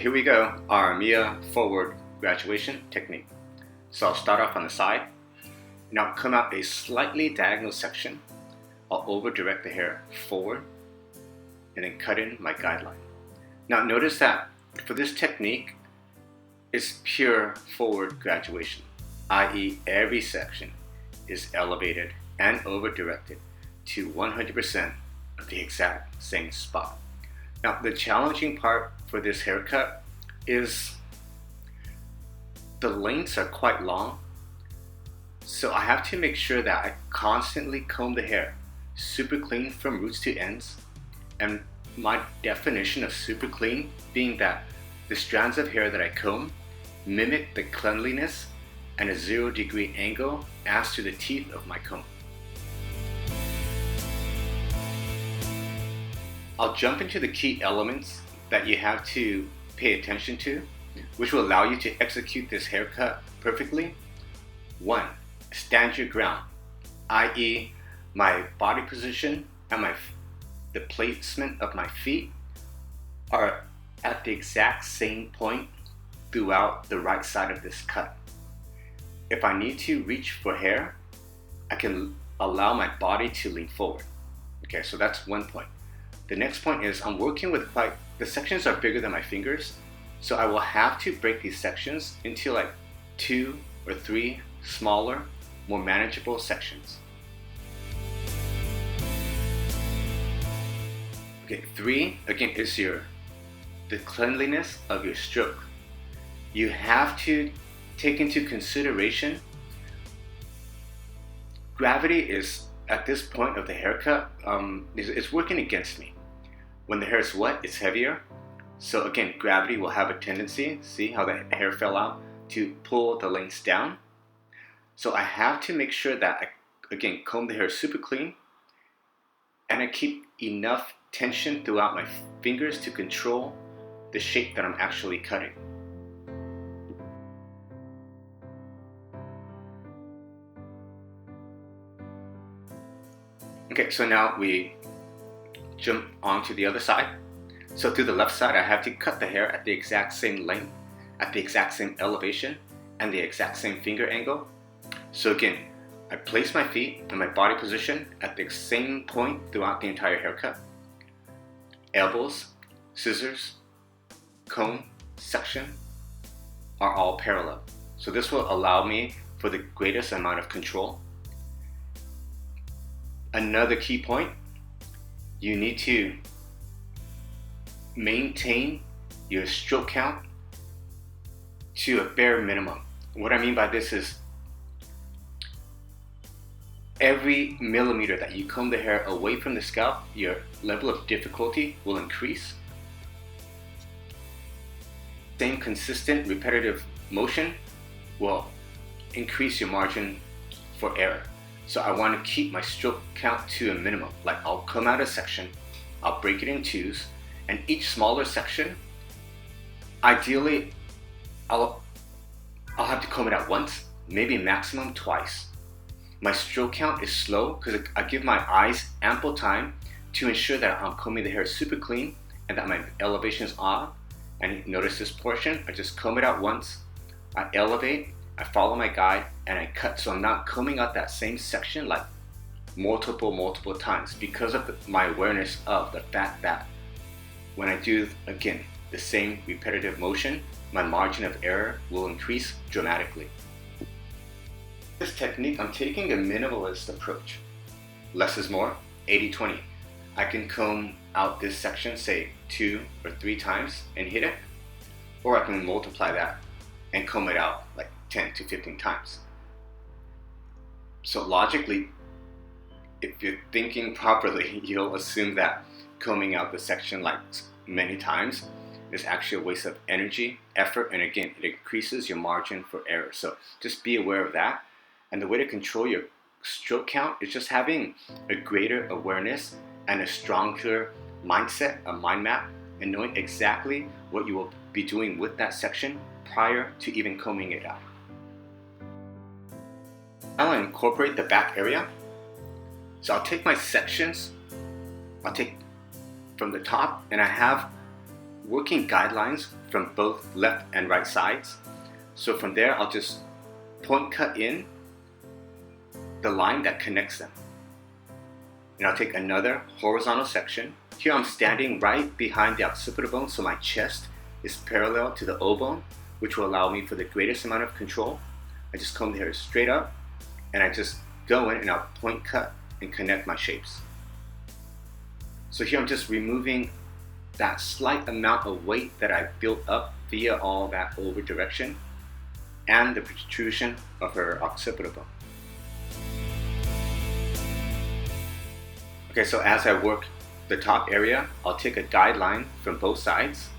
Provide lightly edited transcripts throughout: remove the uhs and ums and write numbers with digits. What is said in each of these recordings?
Here we go, our Mia forward graduation technique. So I'll start off on the side, and I'll come out a slightly diagonal section. I'll over direct the hair forward, and then cut in my guideline. Now notice that for this technique, it's pure forward graduation, i.e. every section is elevated and over directed to 100% of the exact same spot. Now the challenging part for this haircut is the lengths are quite long, so I have to make sure that I constantly comb the hair super clean from roots to ends, and my definition of super clean being that the strands of hair that I comb mimic the cleanliness and a 0-degree angle as to the teeth of my comb. I'll jump into the key elements that you have to pay attention to, which will allow you to execute this haircut perfectly. 1. Stand your ground, i.e. my body position and the placement of my feet are at the exact same point throughout the right side of this cut. If I need to reach for hair, I can allow my body to lean forward. Okay, so that's one point. The next point is I'm working with the sections are bigger than my fingers, so I will have to break these sections into like 2 or 3 smaller, more manageable sections. Okay, 3, again, is the cleanliness of your stroke. You have to take into consideration gravity is, at this point of the haircut, it's working against me. When the hair is wet, it's heavier. So again, gravity will have a tendency, see how the hair fell out, to pull the lengths down. So I have to make sure that I, again, comb the hair super clean, and I keep enough tension throughout my fingers to control the shape that I'm actually cutting. Okay, so now we jump onto the other side. So through the left side, I have to cut the hair at the exact same length, at the exact same elevation, and the exact same finger angle. So again, I place my feet and my body position at the same point throughout the entire haircut. Elbows, scissors, comb, section are all parallel. So this will allow me for the greatest amount of control. Another key point, you need to maintain your stroke count to a bare minimum. What I mean by this is every millimeter that you comb the hair away from the scalp, your level of difficulty will increase. Same consistent repetitive motion will increase your margin for error. So I want to keep my stroke count to a minimum. Like I'll come out a section, I'll break it in 2s, and each smaller section, ideally, I'll have to comb it out once, maybe maximum twice. My stroke count is slow because I give my eyes ample time to ensure that I'm combing the hair super clean and that my elevation is on. And notice this portion, I just comb it out once, I elevate, I follow my guide, and I cut. So I'm not combing out that same section like multiple times because of my awareness of the fact that when I do, again, the same repetitive motion, my margin of error will increase dramatically. This technique, I'm taking a minimalist approach. Less is more, 80-20. I can comb out this section, say 2 or 3 times and hit it, or I can multiply that and comb it out like 10 to 15 times. So logically, if you're thinking properly, you'll assume that combing out the section like many times is actually a waste of energy, effort, and again, it increases your margin for error. So just be aware of that. And the way to control your stroke count is just having a greater awareness and a stronger mindset, a mind map, and knowing exactly what you will be doing with that section prior to even combing it out. Now I'll incorporate the back area. So I'll take my sections, I'll take from the top, and I have working guidelines from both left and right sides. So from there, I'll just point cut in the line that connects them. And I'll take another horizontal section. Here I'm standing right behind the occipital bone, so my chest is parallel to the O bone, which will allow me for the greatest amount of control. I just comb the hair straight up, and I just go in and I'll point cut and connect my shapes. So here I'm just removing that slight amount of weight that I built up via all that over direction and the protrusion of her occipital bone. Okay, so as I work the top area, I'll take a guideline from both sides,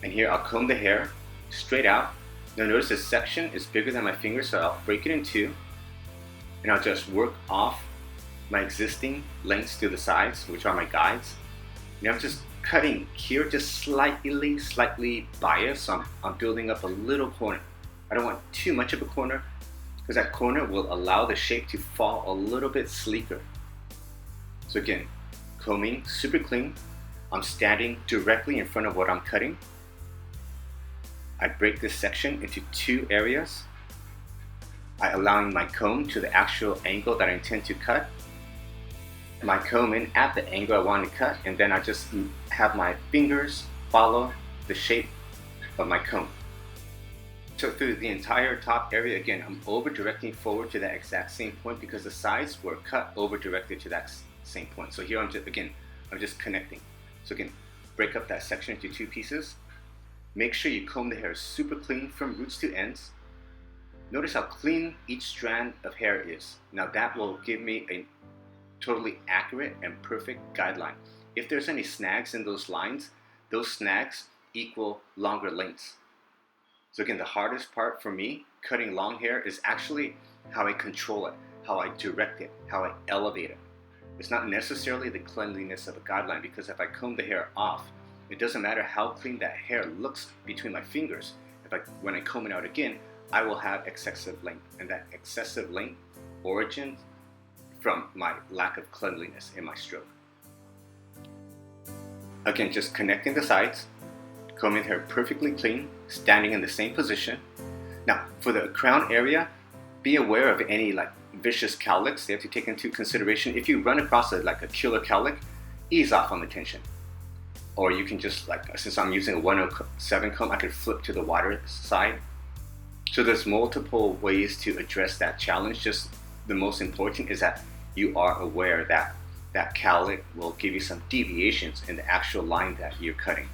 and here I'll comb the hair straight out. Now notice this section is bigger than my finger, so I'll break it in two, and I'll just work off my existing lengths to the sides, which are my guides. Now I'm just cutting here, just slightly biased, so I'm building up a little corner. I don't want too much of a corner, because that corner will allow the shape to fall a little bit sleeker. So again, combing super clean. I'm standing directly in front of what I'm cutting. I break this section into two areas. I allowing my comb to the actual angle that I intend to cut. My comb in at the angle I want to cut, and then I just have my fingers follow the shape of my comb. So through the entire top area, again, I'm over directing forward to that exact same point because the sides were cut over directed to that same point. So here I'm just connecting. So again, break up that section into two pieces. Make sure you comb the hair super clean from roots to ends. Notice how clean each strand of hair is. Now that will give me a totally accurate and perfect guideline. If there's any snags in those lines, those snags equal longer lengths. So again, the hardest part for me cutting long hair is actually how I control it, how I direct it, how I elevate it. It's not necessarily the cleanliness of a guideline, because if I comb the hair off, it doesn't matter how clean that hair looks between my fingers. When I comb it out again, I will have excessive length, and that excessive length origins from my lack of cleanliness in my stroke. Again, just connecting the sides, combing the hair perfectly clean, standing in the same position. Now, for the crown area, be aware of any vicious cowlicks. They have to take into consideration. If you run across a killer cowlick, ease off on the tension. Or you can just, since I'm using a 107 comb, I can flip to the wider side. So there's multiple ways to address that challenge. Just the most important is that you are aware that that cowlick will give you some deviations in the actual line that you're cutting.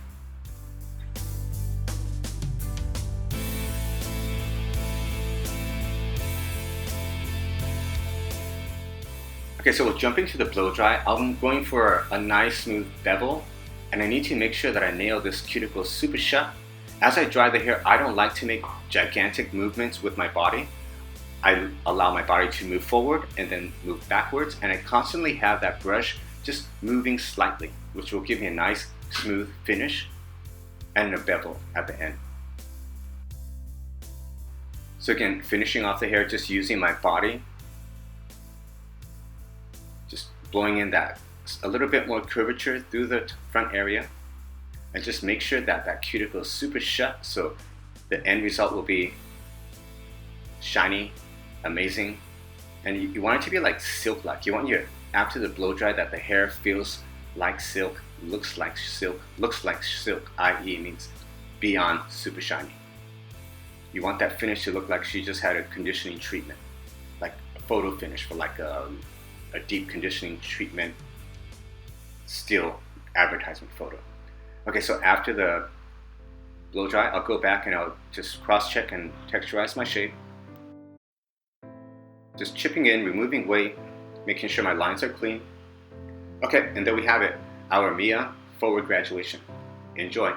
Okay, so jumping to the blow dry, I'm going for a nice smooth bevel, and I need to make sure that I nail this cuticle super shut. As I dry the hair, I don't like to make gigantic movements with my body. I allow my body to move forward and then move backwards, and I constantly have that brush just moving slightly, which will give me a nice smooth finish and a bevel at the end. So again, finishing off the hair, just using my body, just blowing in that a little bit more curvature through the front area, and just make sure that that cuticle is super shut, so the end result will be shiny, amazing, and you want it to be like silk-like. You want after the blow dry, that the hair feels like silk, looks like silk, i.e. means beyond super shiny. You want that finish to look like she just had a conditioning treatment, like a photo finish for a deep conditioning treatment still advertisement photo. Okay, so after the blow dry, I'll go back and I'll just cross-check and texturize my shape. Just chipping in, removing weight, making sure my lines are clean. Okay, and there we have it, our Mia forward graduation. Enjoy.